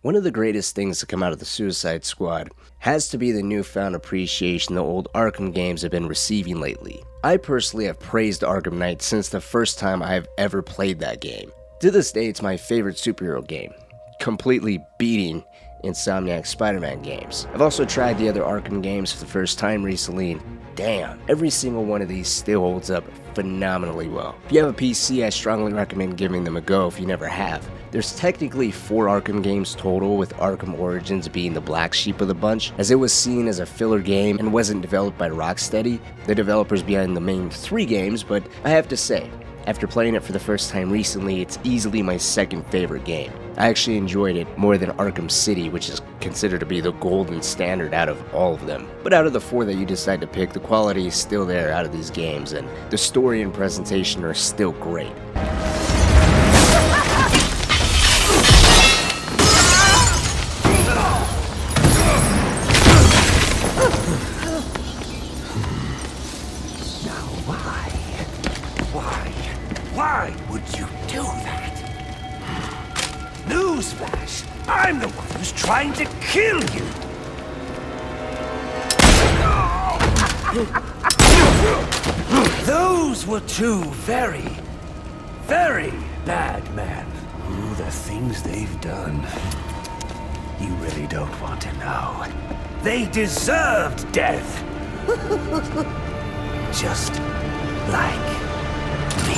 One of the greatest things to come out of the Suicide Squad has to be the newfound appreciation the old Arkham games have been receiving lately. I personally have praised Arkham Knight since the first time I have ever played that game. To this day, it's my favorite superhero game, completely beating Insomniac's Spider-Man games. I've also tried the other Arkham games for the first time recently, and damn, every single one of these still holds up phenomenally well. If you have a PC, I strongly recommend giving them a go if you never have. There's technically 4 Arkham games total, with Arkham Origins being the black sheep of the bunch, as it was seen as a filler game and wasn't developed by Rocksteady, the developers behind the main 3 games, but I have to say, after playing it for the first time recently, it's easily my second favorite game. I actually enjoyed it more than Arkham City, which is considered to be the golden standard out of all of them. But out of the 4 that you decide to pick, the quality is still there out of these games, and the story and presentation are still great. Why would you do that? Newsflash! I'm the one who's trying to kill you! Those were 2 very, very bad men. Ooh, the things they've done. You really don't want to know. They deserved death! Just like me.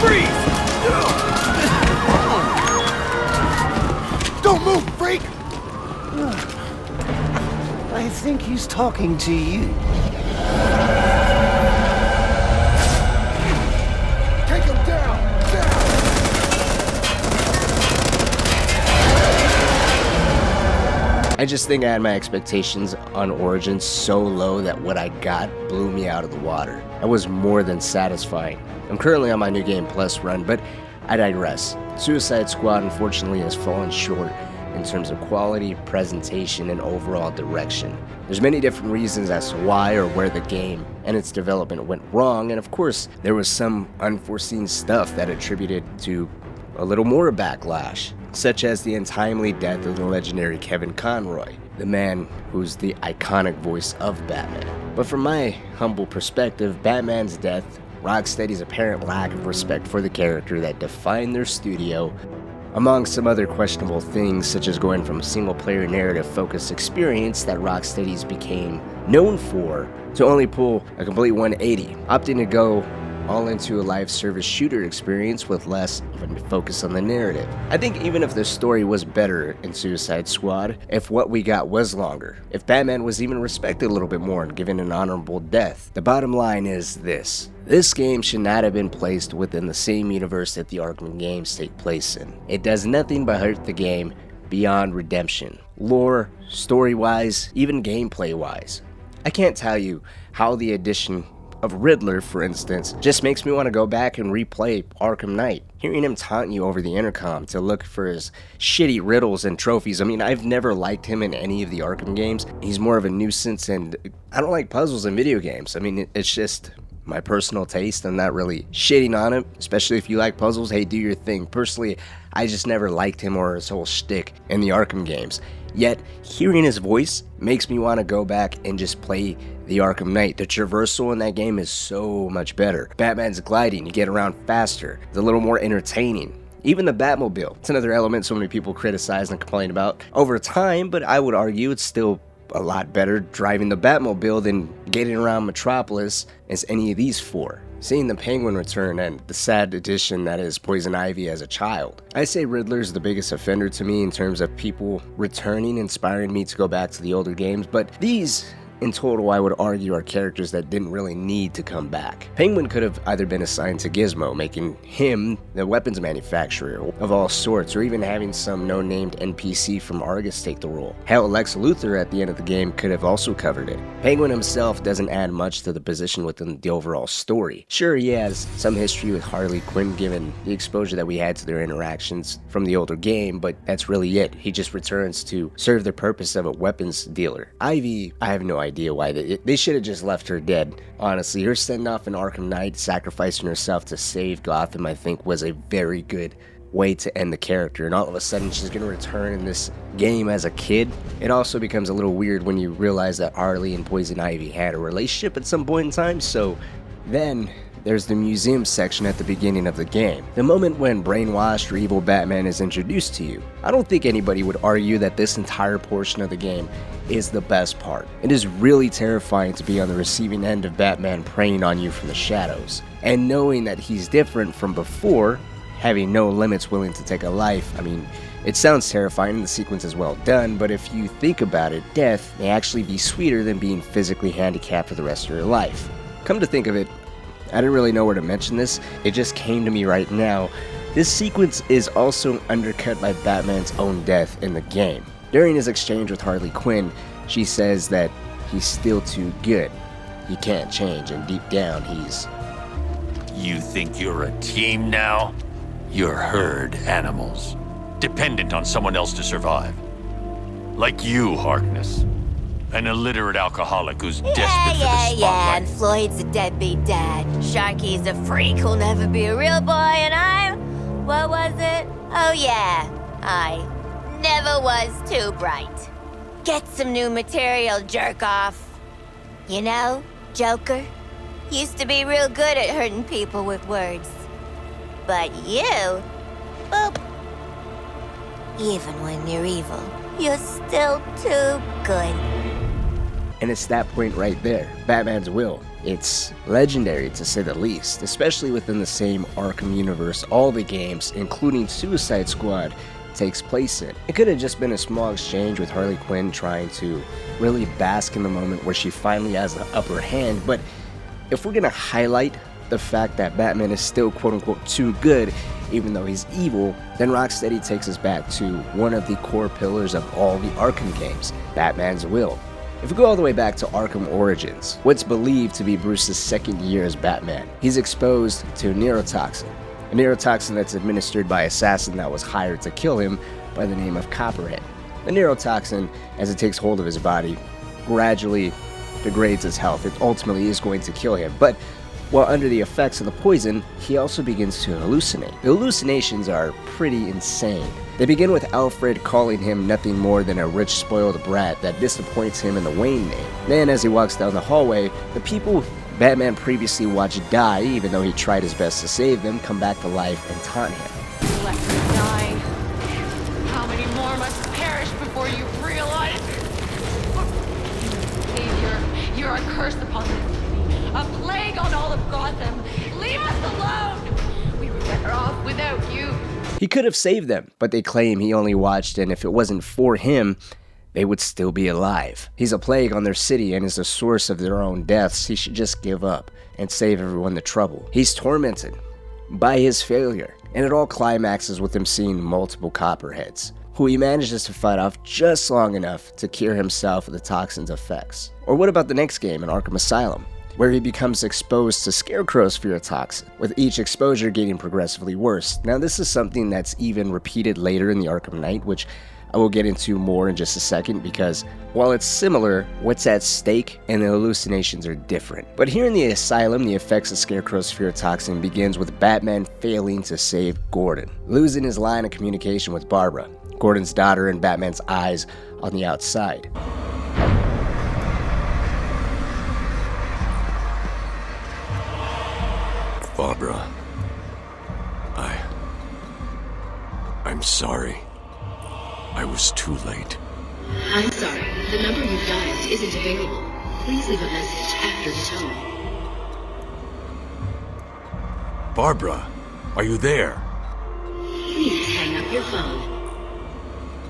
Freeze! Don't move, freak! I think he's talking to you. Take him down! I just think I had my expectations on Origins so low that what I got blew me out of the water. That was more than satisfying. I'm currently on my New Game Plus run, but I digress. Suicide Squad unfortunately has fallen short in terms of quality, presentation, and overall direction. There's many different reasons as to why or where the game and its development went wrong, and of course, there was some unforeseen stuff that attributed to a little more backlash, such as the untimely death of the legendary Kevin Conroy, the man who's the iconic voice of Batman. But from my humble perspective, Batman's death, Rocksteady's apparent lack of respect for the character that defined their studio, among some other questionable things such as going from a single-player narrative-focused experience that Rocksteady's became known for to only pull a complete 180, opting to go all into a live service shooter experience with less of a focus on the narrative. I think even if the story was better in Suicide Squad, if what we got was longer, if Batman was even respected a little bit more and given an honorable death, the bottom line is this. This game should not have been placed within the same universe that the Arkham games take place in. It does nothing but hurt the game beyond redemption. Lore, story-wise, even gameplay-wise. I can't tell you how the addition of Riddler, for instance, just makes me want to go back and replay Arkham Knight. Hearing him taunt you over the intercom to look for his shitty riddles and trophies. I mean, I've never liked him in any of the Arkham games. He's more of a nuisance, and I don't like puzzles in video games. I mean, it's just my personal taste. I'm not really shitting on him, especially if you like puzzles. Hey, do your thing. Personally, I just never liked him or his whole shtick in the Arkham games. Yet, hearing his voice makes me want to go back and just play the Arkham Knight. The traversal in that game is so much better. Batman's gliding, you get around faster. It's a little more entertaining. Even the Batmobile, it's another element so many people criticize and complain about over time, but I would argue it's still a lot better driving the Batmobile than getting around Metropolis as any of these 4. Seeing the Penguin return and the sad addition that is Poison Ivy as a child. I say Riddler's the biggest offender to me in terms of people returning, inspiring me to go back to the older games, but these in total, I would argue, are characters that didn't really need to come back. Penguin could have either been assigned to Gizmo, making him the weapons manufacturer of all sorts, or even having some no-named NPC from Argus take the role. Hell, Lex Luthor at the end of the game could have also covered it. Penguin himself doesn't add much to the position within the overall story. Sure, he has some history with Harley Quinn given the exposure that we had to their interactions from the older game, but that's really it. He just returns to serve the purpose of a weapons dealer. Ivy, I have no idea why. They should have just left her dead. Honestly, her send off in Arkham Knight, sacrificing herself to save Gotham, I think was a very good way to end the character, and all of a sudden she's going to return in this game as a kid. It also becomes a little weird when you realize that Harley and Poison Ivy had a relationship at some point in time. So then there's the museum section at the beginning of the game, the moment when brainwashed or evil Batman is introduced to you. I don't think anybody would argue that this entire portion of the game is the best part. It is really terrifying to be on the receiving end of Batman preying on you from the shadows, and knowing that he's different from before, having no limits, willing to take a life. I mean, it sounds terrifying and the sequence is well done, but if you think about it, death may actually be sweeter than being physically handicapped for the rest of your life. Come to think of it, I didn't really know where to mention this, it just came to me right now. This sequence is also undercut by Batman's own death in the game. During his exchange with Harley Quinn, she says that he's still too good. He can't change, and deep down he's... You think you're a team now? You're herd animals, dependent on someone else to survive. Like you, Harkness. An illiterate alcoholic who's desperate for the spotlight. And Floyd's a deadbeat dad. Sharky's a freak who'll never be a real boy, and I'm... What was it? Oh yeah, I never was too bright. Get some new material, jerk off. You know, Joker used to be real good at hurting people with words. But you, boop. Even when you're evil, you're still too good. And it's that point right there, Batman's will. It's legendary to say the least, especially within the same Arkham universe all the games, including Suicide Squad, takes place in. It could have just been a small exchange with Harley Quinn trying to really bask in the moment where she finally has the upper hand, but if we're gonna highlight the fact that Batman is still quote-unquote too good, even though he's evil, then Rocksteady takes us back to one of the core pillars of all the Arkham games, Batman's will. If we go all the way back to Arkham Origins, what's believed to be Bruce's second year as Batman, he's exposed to a neurotoxin that's administered by an assassin that was hired to kill him by the name of Copperhead. The neurotoxin, as it takes hold of his body, gradually degrades his health. It ultimately is going to kill him, but while under the effects of the poison, he also begins to hallucinate. The hallucinations are pretty insane. They begin with Alfred calling him nothing more than a rich, spoiled brat that disappoints him in the Wayne name. Then, as he walks down the hallway, the people Batman previously watched die, even though he tried his best to save them, come back to life and taunt him. Let them die. How many more must perish before you realize? Savior, you're a curse upon this city. A plague on all of Gotham. Leave us alone! We were better off without you. He could have saved them, but they claim he only watched, and if it wasn't for him, they would still be alive. He's a plague on their city and is the source of their own deaths. He should just give up and save everyone the trouble. He's tormented by his failure, and it all climaxes with him seeing multiple Copperheads, who he manages to fight off just long enough to cure himself of the toxin's effects. Or what about the next game in Arkham Asylum, where he becomes exposed to Scarecrow's fear toxin, with each exposure getting progressively worse. Now this is something that's even repeated later in the Arkham Knight, which I will get into more in just a second, because while it's similar, what's at stake and the hallucinations are different. But here in the Asylum, the effects of Scarecrow's fear toxin begins with Batman failing to save Gordon, losing his line of communication with Barbara, Gordon's daughter, and Batman's eyes on the outside. Barbara, I'm sorry. I was too late. I'm sorry. The number you've dialed isn't available. Please leave a message after the tone. Barbara, are you there? Please hang up your phone.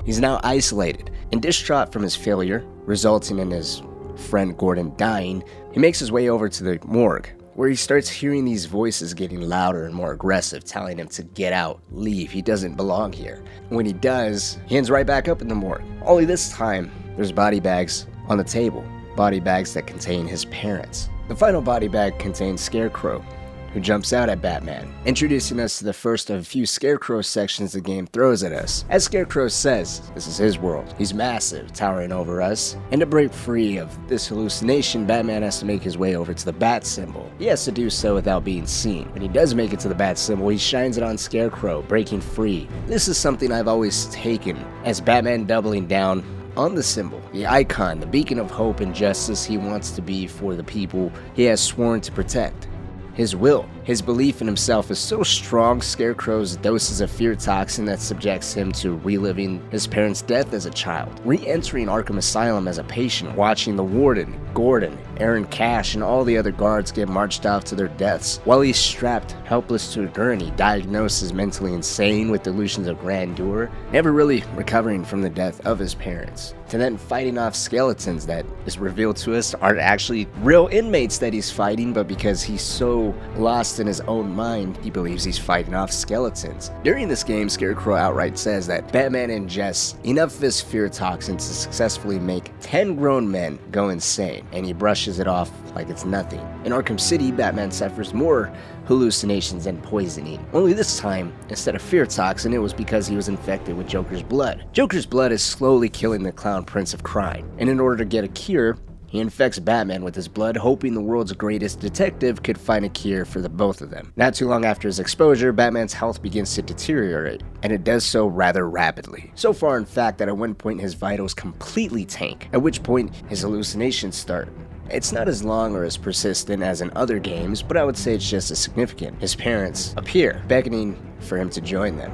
He's now isolated and distraught from his failure, resulting in his friend Gordon dying. He makes his way over to the morgue, where he starts hearing these voices getting louder and more aggressive, telling him to get out, leave, he doesn't belong here. When he does, he ends right back up in the morgue. Only this time, there's body bags on the table, body bags that contain his parents. The final body bag contains Scarecrow, who jumps out at Batman, introducing us to the first of a few Scarecrow sections the game throws at us. As Scarecrow says, this is his world. He's massive, towering over us, and to break free of this hallucination, Batman has to make his way over to the Bat symbol. He has to do so without being seen. When he does make it to the Bat symbol, he shines it on Scarecrow, breaking free. This is something I've always taken as Batman doubling down on the symbol, the icon, the beacon of hope and justice he wants to be for the people he has sworn to protect. His will, his belief in himself is so strong, Scarecrow's doses of fear toxin that subjects him to reliving his parents' death as a child, re-entering Arkham Asylum as a patient, watching the Warden, Gordon, Aaron Cash, and all the other guards get marched off to their deaths, while he's strapped helpless to a gurney, diagnosed as mentally insane with delusions of grandeur, never really recovering from the death of his parents, to then fighting off skeletons that is revealed to us aren't actually real inmates that he's fighting, but because he's so lost in his own mind, he believes he's fighting off skeletons. During this game, Scarecrow outright says that Batman ingests enough of his fear toxin to successfully make 10 grown men go insane, and he brushes it off like it's nothing. In Arkham City, Batman suffers more hallucinations and poisoning. Only this time, instead of fear toxin, it was because he was infected with Joker's blood. Joker's blood is slowly killing the Clown Prince of Crime, and in order to get a cure, he infects Batman with his blood, hoping the world's greatest detective could find a cure for the both of them. Not too long after his exposure, Batman's health begins to deteriorate, and it does so rather rapidly. So far, in fact, that at one point his vitals completely tank, at which point his hallucinations start. It's not as long or as persistent as in other games, but I would say it's just as significant. His parents appear, beckoning for him to join them.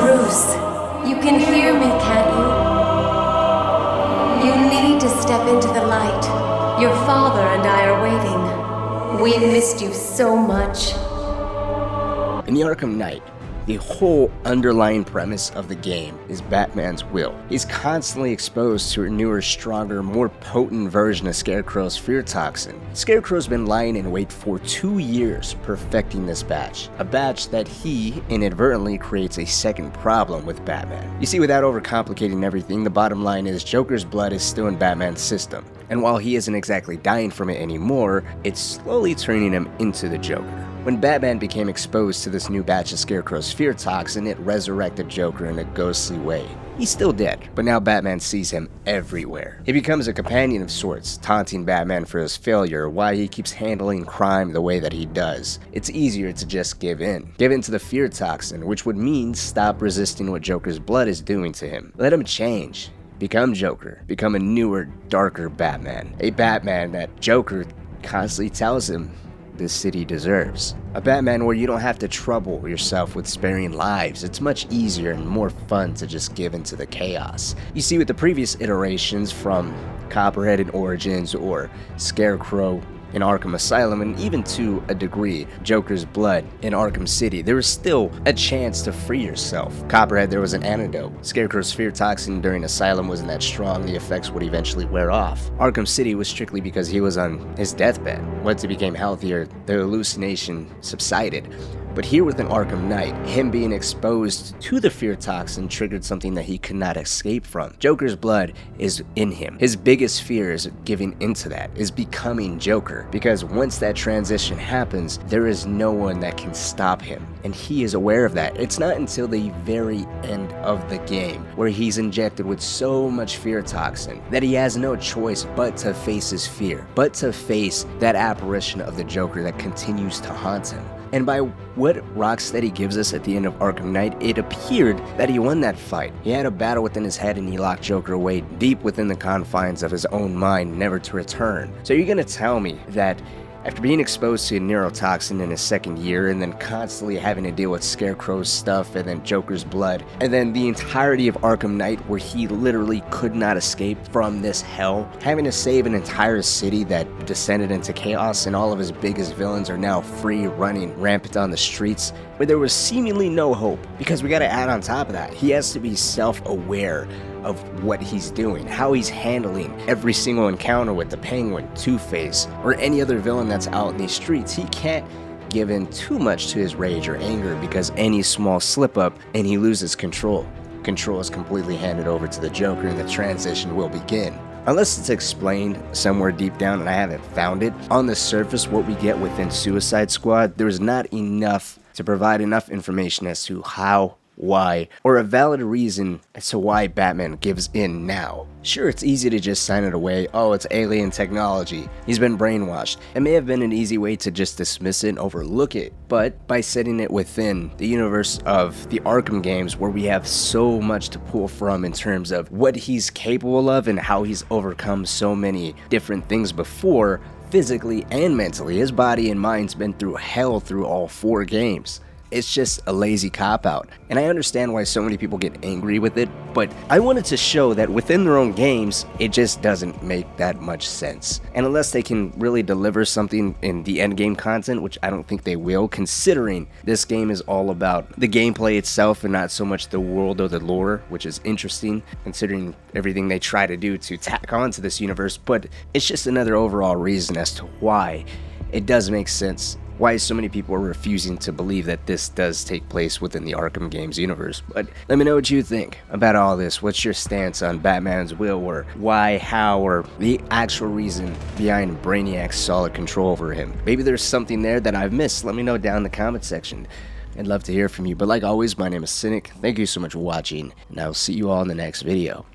Bruce, you can hear me, can't you? You need to step into the light. Your father and I are waiting. We missed you so much. In the Arkham Knight, the whole underlying premise of the game is Batman's will. He's constantly exposed to a newer, stronger, more potent version of Scarecrow's fear toxin. Scarecrow's been lying in wait for 2 years perfecting this batch, a batch that he inadvertently creates a second problem with Batman. You see, without overcomplicating everything, the bottom line is Joker's blood is still in Batman's system, and while he isn't exactly dying from it anymore, it's slowly turning him into the Joker. When Batman became exposed to this new batch of Scarecrow's fear toxin, it resurrected Joker in a ghostly way. He's still dead, but now Batman sees him everywhere. He becomes a companion of sorts, taunting Batman for his failure, why he keeps handling crime the way that he does. It's easier to just give in. Give in to the fear toxin, which would mean stop resisting what Joker's blood is doing to him. Let him change. Become Joker. Become a newer, darker Batman. A Batman that Joker constantly tells him this city deserves. A Batman where you don't have to trouble yourself with sparing lives. It's much easier and more fun to just give into the chaos. You see, with the previous iterations from Copperhead in Origins or Scarecrow in Arkham Asylum, and even to a degree, Joker's blood in Arkham City, there was still a chance to free yourself. Copperhead, there was an antidote. Scarecrow's fear toxin during Asylum wasn't that strong, the effects would eventually wear off. Arkham City was strictly because he was on his deathbed. Once he became healthier, the hallucination subsided. But here within Arkham Knight, him being exposed to the fear toxin triggered something that he could not escape from. Joker's blood is in him. His biggest fear is giving into that, is becoming Joker. Because once that transition happens, there is no one that can stop him. And he is aware of that. It's not until the very end of the game, where he's injected with so much fear toxin, that he has no choice but to face his fear, but to face that apparition of the Joker that continues to haunt him. And by what Rocksteady gives us at the end of Arkham Knight, it appeared that he won that fight. He had a battle within his head and he locked Joker away deep within the confines of his own mind, never to return. So you're gonna tell me that after being exposed to a neurotoxin in his second year and then constantly having to deal with Scarecrow's stuff and then Joker's blood, and then the entirety of Arkham Knight where he literally could not escape from this hell, having to save an entire city that descended into chaos and all of his biggest villains are now free, running rampant on the streets, where there was seemingly no hope. Because we gotta add on top of that, he has to be self-aware of what he's doing, how he's handling every single encounter with the Penguin, Two-Face, or any other villain that's out in these streets. He can't give in too much to his rage or anger because any small slip-up and he loses control. Control is completely handed over to the Joker and the transition will begin. Unless it's explained somewhere deep down and I haven't found it, on the surface what we get within Suicide Squad, there's not enough to provide enough information as to how, why, or a valid reason as to why Batman gives in now. Sure, it's easy to just sign it away, oh, it's alien technology, he's been brainwashed. It may have been an easy way to just dismiss it and overlook it, but by setting it within the universe of the Arkham games, where we have so much to pull from in terms of what he's capable of and how he's overcome so many different things before, physically and mentally, his body and mind's been through hell through all 4 games. It's just a lazy cop-out, and I understand why so many people get angry with it, but I wanted to show that within their own games, it just doesn't make that much sense. And unless they can really deliver something in the endgame content, which I don't think they will, considering this game is all about the gameplay itself and not so much the world or the lore, which is interesting, considering everything they try to do to tack onto this universe, but it's just another overall reason as to why it does make sense. Why so many people are refusing to believe that this does take place within the Arkham games universe. But let me know what you think about all this. What's your stance on Batman's will, or why, how, or the actual reason behind Brainiac's solid control over him? Maybe there's something there that I've missed. Let me know down in the comment section. I'd love to hear from you. But like always, my name is Cynic. Thank you so much for watching, and I'll see you all in the next video.